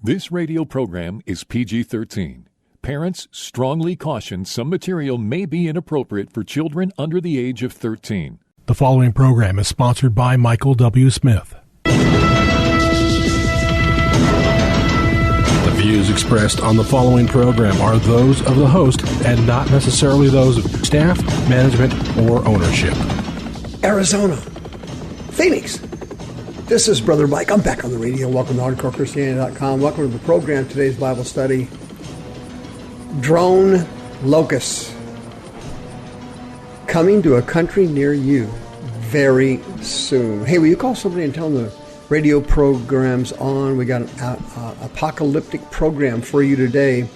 This radio program is PG-13. Parents strongly caution some material may be inappropriate for children under the age of 13. The following program is sponsored by Michael W. Smith. The views expressed on the following program are those of the host and not necessarily those of staff, management, or ownership. Arizona, Phoenix. This is Brother Mike. I'm back on the radio. Welcome to HardcoreChristianity.com. Welcome to the program. Today's Bible study. Drone locusts coming to a country near you very soon. Hey, will you call somebody and tell them the radio program's on? We got an apocalyptic program for you today.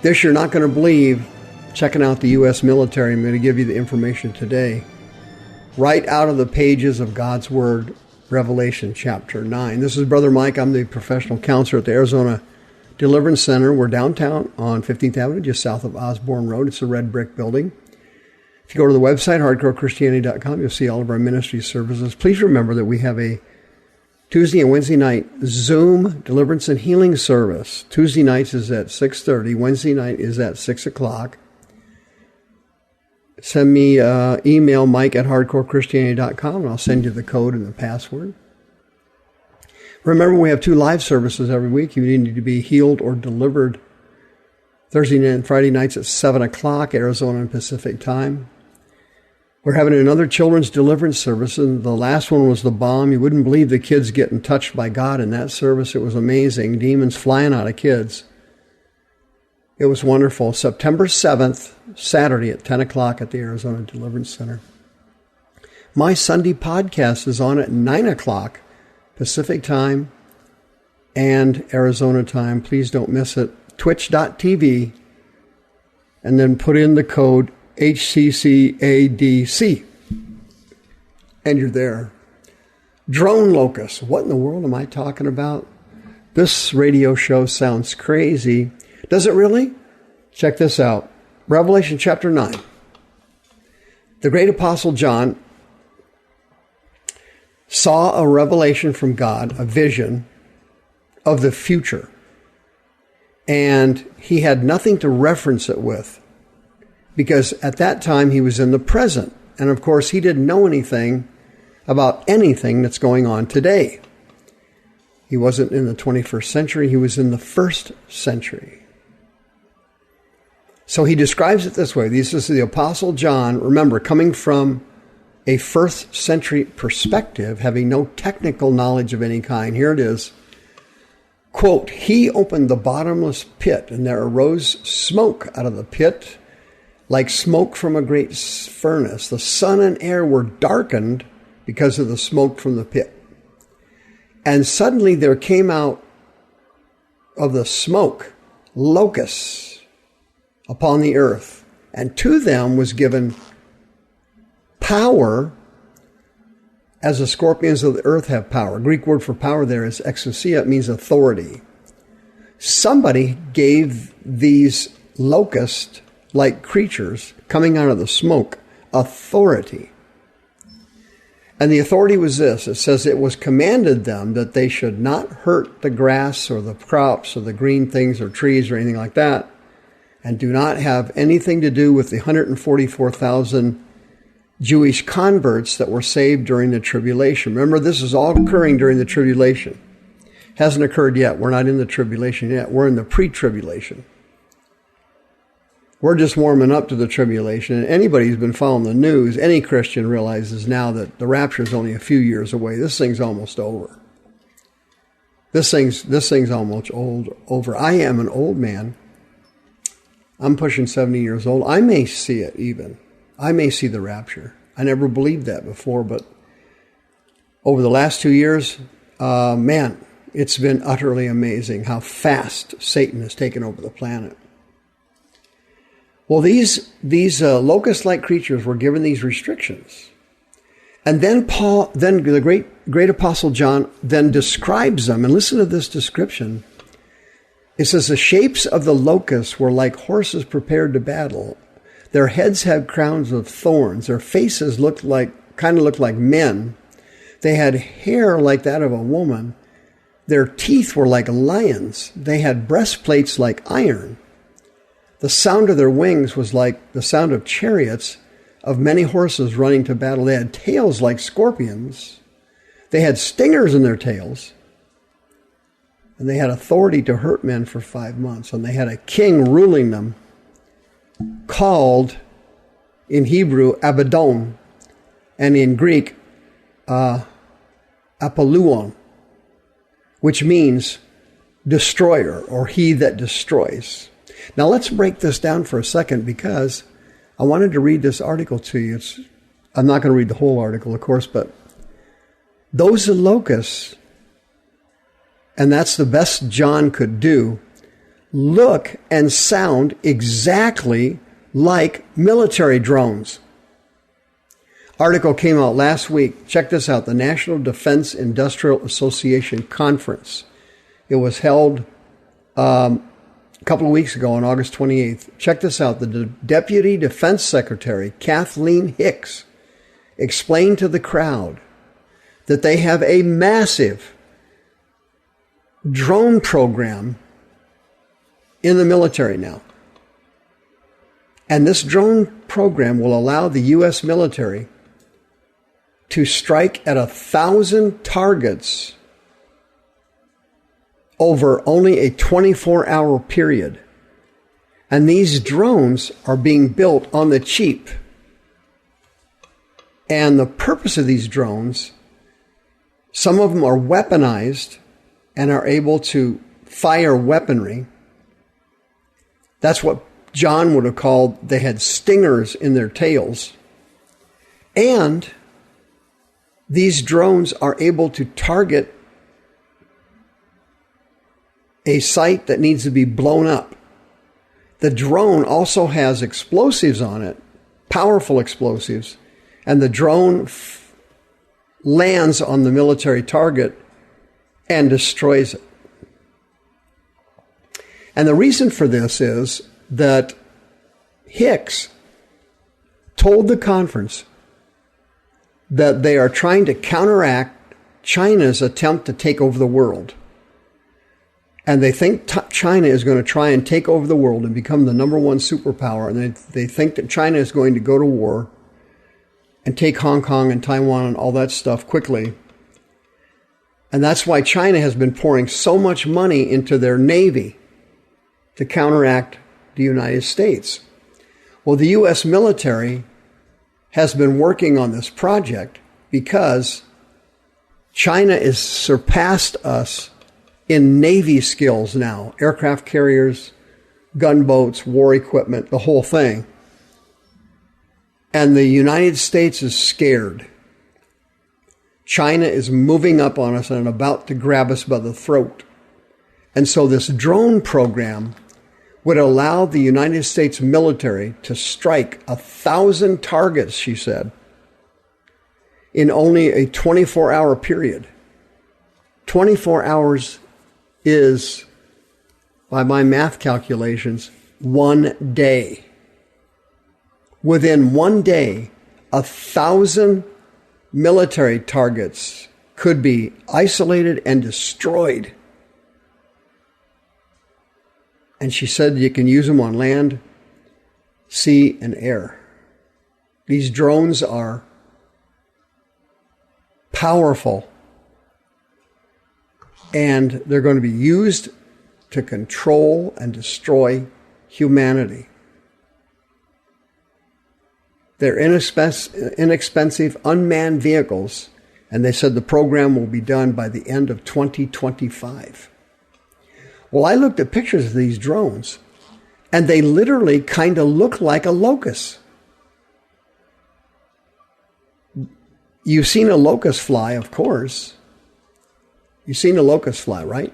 This you're not going to believe. Checking out the U.S. military. I'm going to give you the information today. Right out of the pages of God's Word. Revelation chapter 9. This is Brother Mike. I'm the professional counselor at the Arizona Deliverance Center. We're downtown on 15th Avenue, just south of Osborne Road. It's a red brick building. If you go to the website, hardcorechristianity.com, you'll see all of our ministry services. Please remember that we have a Tuesday and Wednesday night Zoom deliverance and healing service. Tuesday nights is at 6:30. Wednesday night is at 6 o'clock. Send me email Mike at hardcorechristianity.com, and I'll send you the code and the password. Remember, we have 2 live services every week. You need to be healed or delivered Thursday and Friday nights at 7 o'clock, Arizona and Pacific time. We're having another children's deliverance service, and the last one was the bomb. You wouldn't believe the kids getting touched by God in that service. It was amazing. Demons flying out of kids. It was wonderful. September 7th, Saturday at 10 o'clock at the Arizona Deliverance Center. My Sunday podcast is on at 9 o'clock Pacific time and Arizona time. Please don't miss it. Twitch.tv, and then put in the code HCCADC, and you're there. Drone locusts. What in the world am I talking about? This radio show sounds crazy. Does it really? Check this out. Revelation chapter 9. The great apostle John saw a revelation from God, a vision of the future. And he had nothing to reference it with, because at that time he was in the present. And of course, he didn't know anything about anything that's going on today. He wasn't in the 21st century. He was in the 1st century. So he describes it this way. This is the Apostle John, remember, coming from a 1st century perspective, having no technical knowledge of any kind. Here it is. Quote, he opened the bottomless pit, and there arose smoke out of the pit, like smoke from a great furnace. The sun and air were darkened because of the smoke from the pit. And suddenly there came out of the smoke locusts upon the earth, and to them was given power as the scorpions of the earth have power. Greek word for power there is exousia. It means authority. Somebody gave these locust-like creatures coming out of the smoke authority. And the authority was this. It says it was commanded them that they should not hurt the grass or the crops or the green things or trees or anything like that, and do not have anything to do with the 144,000 Jewish converts that were saved during the tribulation. Remember, this is all occurring during the tribulation. Hasn't occurred yet. We're not in the tribulation yet. We're in the pre-tribulation. We're just warming up to the tribulation. And anybody who's been following the news, any Christian realizes now that the rapture is only a few years away. This thing's almost over. This thing's almost over. I am an old man. I'm pushing 70 years old. I may see it even. I may see the rapture. I never believed that before, but over the last 2 years, man, it's been utterly amazing how fast Satan has taken over the planet. Well, these locust-like creatures were given these restrictions. And then the great apostle John then describes them. And listen to this description. It says, the shapes of the locusts were like horses prepared to battle. Their heads had crowns of thorns. Their faces looked like men. They had hair like that of a woman, Their teeth were like lions. They had breastplates like iron. The sound of their wings was like the sound of chariots of many horses running to battle. They had tails like scorpions. They had stingers in their tails. And they had authority to hurt men for 5 months. And they had a king ruling them called, in Hebrew, Abaddon, and in Greek, Apollyon, which means destroyer, or he that destroys. Now let's break this down for a second, because I wanted to read this article to you. I'm not going to read the whole article, of course, but those locusts, and that's the best John could do, look and sound exactly like military drones. Article came out last week. Check this out. The National Defense Industrial Association Conference. It was held a couple of weeks ago on August 28th. Check this out. The Deputy Defense Secretary, Kathleen Hicks, explained to the crowd that they have a massive drone program in the military now. And this drone program will allow the U.S. military to strike at 1,000 targets over only a 24-hour period. And these drones are being built on the cheap. And the purpose of these drones, some of them are weaponized and are able to fire weaponry. That's what John would have called, they had stingers in their tails. And these drones are able to target a site that needs to be blown up. The drone also has explosives on it, powerful explosives, and the drone lands on the military target and destroys it. And the reason for this is that Hicks told the conference that they are trying to counteract China's attempt to take over the world. And they think China is going to try and take over the world and become the number one superpower. And they think that China is going to go to war and take Hong Kong and Taiwan and all that stuff quickly. And that's why China has been pouring so much money into their Navy to counteract the United States. Well, the U.S. military has been working on this project because China has surpassed us in Navy skills now. Aircraft carriers, gunboats, war equipment, the whole thing. And the United States is scared. China is moving up on us and about to grab us by the throat. And so this drone program would allow the United States military to strike 1,000 targets, she said, in only a 24-hour period. 24 hours is, by my math calculations, 1 day. Within 1 day, 1,000 military targets could be isolated and destroyed. And she said you can use them on land, sea, and air. These drones are powerful, and they're going to be used to control and destroy humanity. They're inexpensive, unmanned vehicles, and they said the program will be done by the end of 2025. Well, I looked at pictures of these drones, and they literally kind of look like a locust. You've seen a locust fly, of course. You've seen a locust fly, right?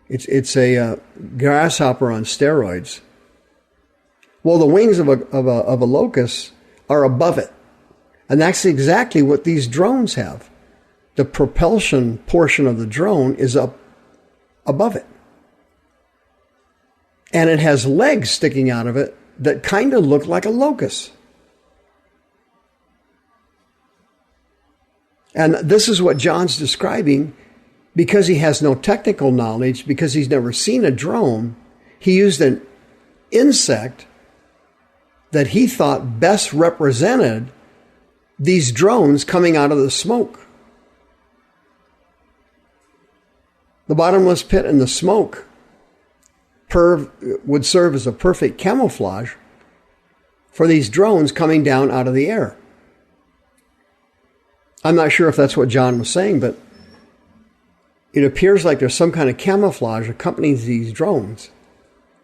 It's a grasshopper on steroids. Well, the wings of a locust are above it. And that's exactly what these drones have. The propulsion portion of the drone is up above it. And it has legs sticking out of it that kind of look like a locust. And this is what John's describing, because he has no technical knowledge, because he's never seen a drone, he used an insect that he thought best represented these drones coming out of the smoke. The bottomless pit and the smoke would serve as a perfect camouflage for these drones coming down out of the air. I'm not sure if that's what John was saying, but it appears like there's some kind of camouflage accompanying these drones,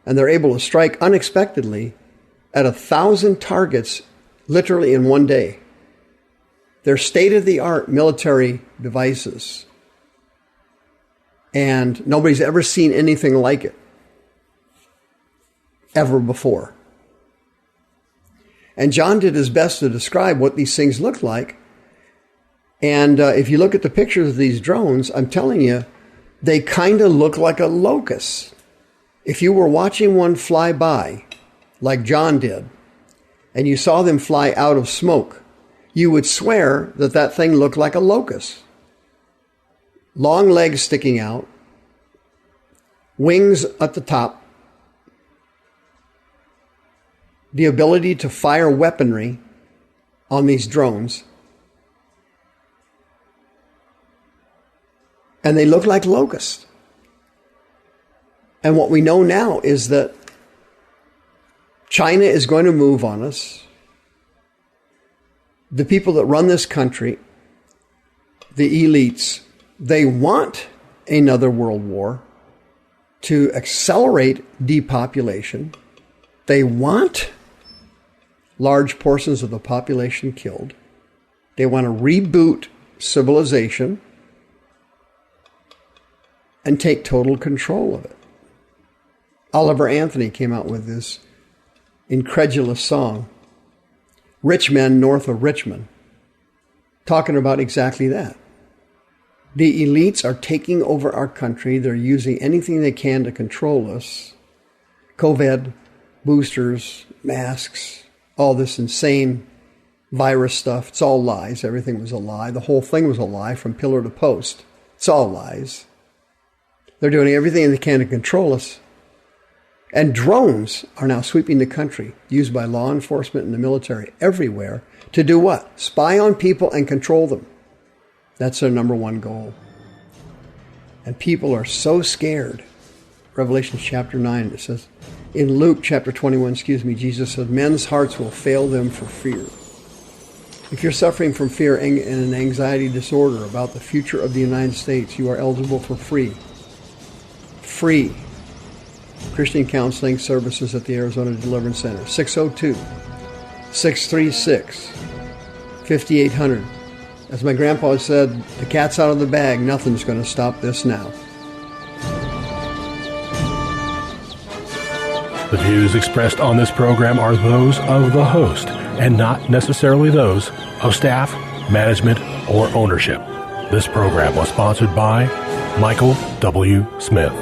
and they're able to strike unexpectedly at 1,000 targets literally in one day. They're state-of-the-art military devices, and nobody's ever seen anything like it ever before. And John did his best to describe what these things look like. And if you look at the pictures of these drones, I'm telling you, they kind of look like a locust. If you were watching one fly by, like John did, and you saw them fly out of smoke, you would swear that that thing looked like a locust. Long legs sticking out, wings at the top, the ability to fire weaponry on these drones. And they look like locusts. And what we know now is that China is going to move on us. The people that run this country, the elites, they want another world war to accelerate depopulation. They want large portions of the population killed. They want to reboot civilization and take total control of it. Oliver Anthony came out with this incredulous song, Rich Men North of Richmond, talking about exactly that. The elites are taking over our country. They're using anything they can to control us. COVID, boosters, masks, all this insane virus stuff. It's all lies. Everything was a lie. The whole thing was a lie from pillar to post. It's all lies. They're doing everything they can to control us. And drones are now sweeping the country, used by law enforcement and the military everywhere, to do what? Spy on people and control them. That's their number one goal. And people are so scared. Revelation chapter 9, it says, in Luke chapter 21, Jesus said, men's hearts will fail them for fear. If you're suffering from fear and an anxiety disorder about the future of the United States, you are eligible for free Christian counseling services at the Arizona Deliverance Center. 602-636-5800. As my grandpa said, the cat's out of the bag. Nothing's going to stop this now. The views expressed on this program are those of the host and not necessarily those of staff, management, or ownership. This program was sponsored by Michael W. Smith.